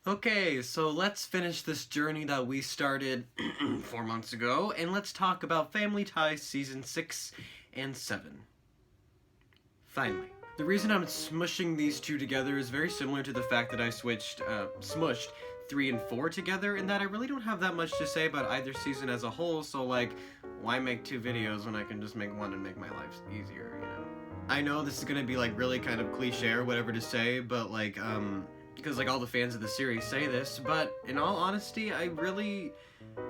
Okay, so let's finish this journey that we started 4 months ago, and let's talk about Family Ties Season 6 and 7. Finally. The reason I'm smushing these two together is very similar to the fact that I smushed 3 and 4 together, in that I really don't have that much to say about either season as a whole, so like, why make 2 videos when I can just make one and make my life easier, you know? I know this is gonna be like really kind of cliche or whatever to say, but like, because like all the fans of the series say this, but in all honesty, I really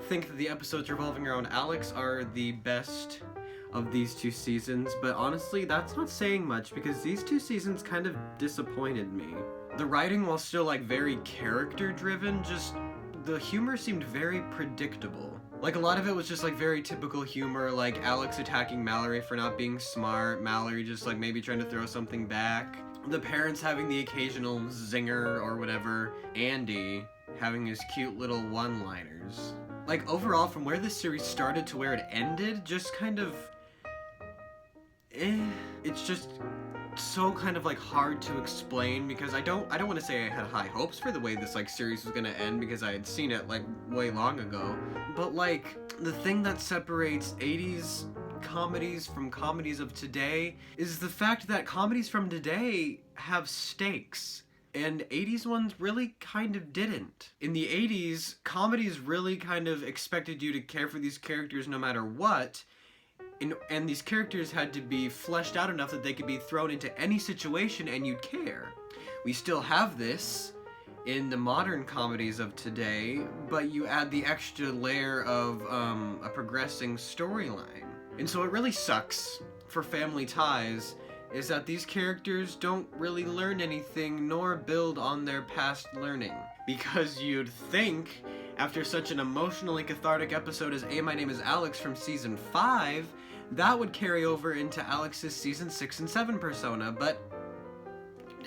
think that the episodes revolving around Alex are the best of these 2 seasons, but honestly, that's not saying much because these 2 seasons kind of disappointed me. The writing, while still like very character driven, just the humor seemed very predictable. Like a lot of it was just like very typical humor, like Alex attacking Mallory for not being smart, Mallory just like maybe trying to throw something back, the parents having the occasional zinger or whatever, Andy having his cute little one-liners. Like overall, from where this series started to where it ended, just kind of it's just so kind of like hard to explain, because I don't want to say I had high hopes for the way this like series was gonna end because I had seen it like way long ago, but like the thing that separates 80s comedies from comedies of today is the fact that comedies from today have stakes and 80s ones really kind of didn't. In the 80s, comedies really kind of expected you to care for these characters no matter what, and these characters had to be fleshed out enough that they could be thrown into any situation and you'd care. We still have this in the modern comedies of today, but you add the extra layer of a progressing storyline. And so it really sucks for Family Ties is that these characters don't really learn anything nor build on their past learning. Because you'd think, after such an emotionally cathartic episode as Hey, My Name is Alex from Season 5, that would carry over into Alex's Season 6 and 7 persona, but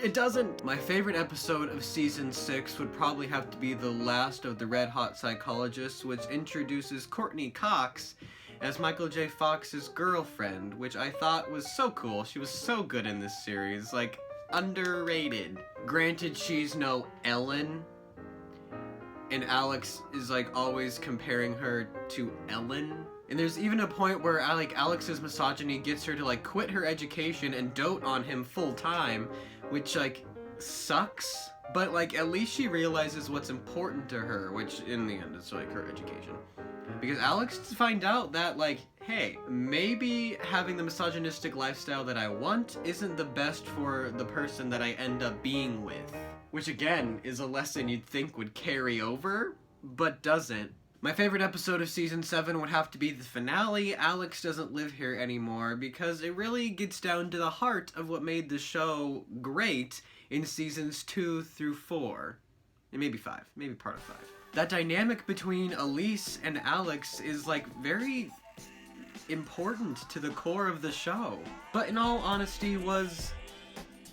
it doesn't. My favorite episode of Season 6 would probably have to be the last of the Red Hot Psychologists, which introduces Courtney Cox as Michael J. Fox's girlfriend, which I thought was so cool. She was so good in this series, like, underrated. Granted, she's no Ellen, and Alex is like always comparing her to Ellen. And there's even a point where like Alex's misogyny gets her to like quit her education and dote on him full time, which like sucks, but like at least she realizes what's important to her, which in the end is like her education. Because Alex find out that like, hey, maybe having the misogynistic lifestyle that I want isn't the best for the person that I end up being with. Which again is a lesson you'd think would carry over, but doesn't. My favorite episode of Season 7 would have to be the finale, Alex Doesn't Live Here Anymore, because it really gets down to the heart of what made the show great in Seasons 2 through 4. And maybe 5, maybe part of 5. That dynamic between Elise and Alex is like very important to the core of the show. But in all honesty, was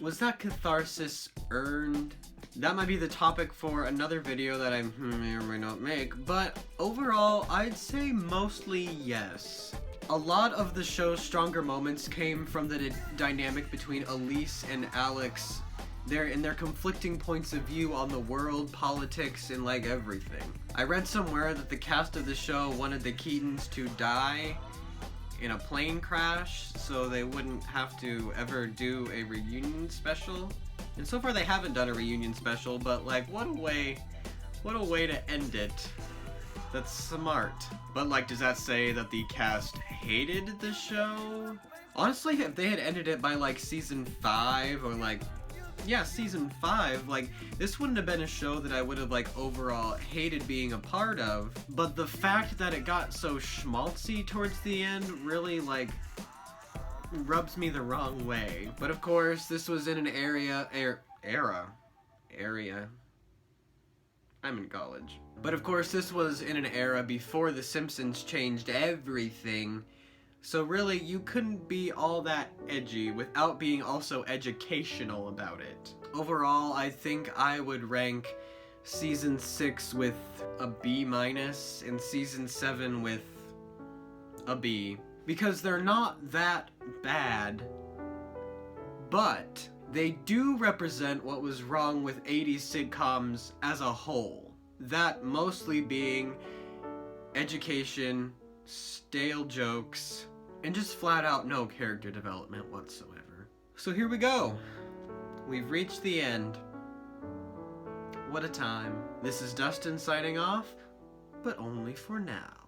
that catharsis earned? That might be the topic for another video that I may or may not make, but overall, I'd say mostly yes. A lot of the show's stronger moments came from the dynamic between Elise and Alex, their conflicting points of view on the world, politics, and like everything. I read somewhere that the cast of the show wanted the Keatons to die in a plane crash so they wouldn't have to ever do a reunion special. And so far they haven't done a reunion special, but like what a way to end it. That's smart. But like, does that say that the cast hated the show? Honestly, if they had ended it by like Season 5 or like, yeah, Season 5, like this wouldn't have been a show that I would have like overall hated being a part of. But the fact that it got so schmaltzy towards the end really like rubs me the wrong way. But of course, this was in an era. I'm in college. But of course, this was in an era before The Simpsons changed everything. So really, you couldn't be all that edgy without being also educational about it. Overall, I think I would rank Season 6 with a B- and Season 7 with a B. Because they're not that bad, but they do represent what was wrong with 80s sitcoms as a whole. That mostly being education, stale jokes, and just flat out no character development whatsoever. So here we go. We've reached the end. What a time. This is Dustin signing off, but only for now.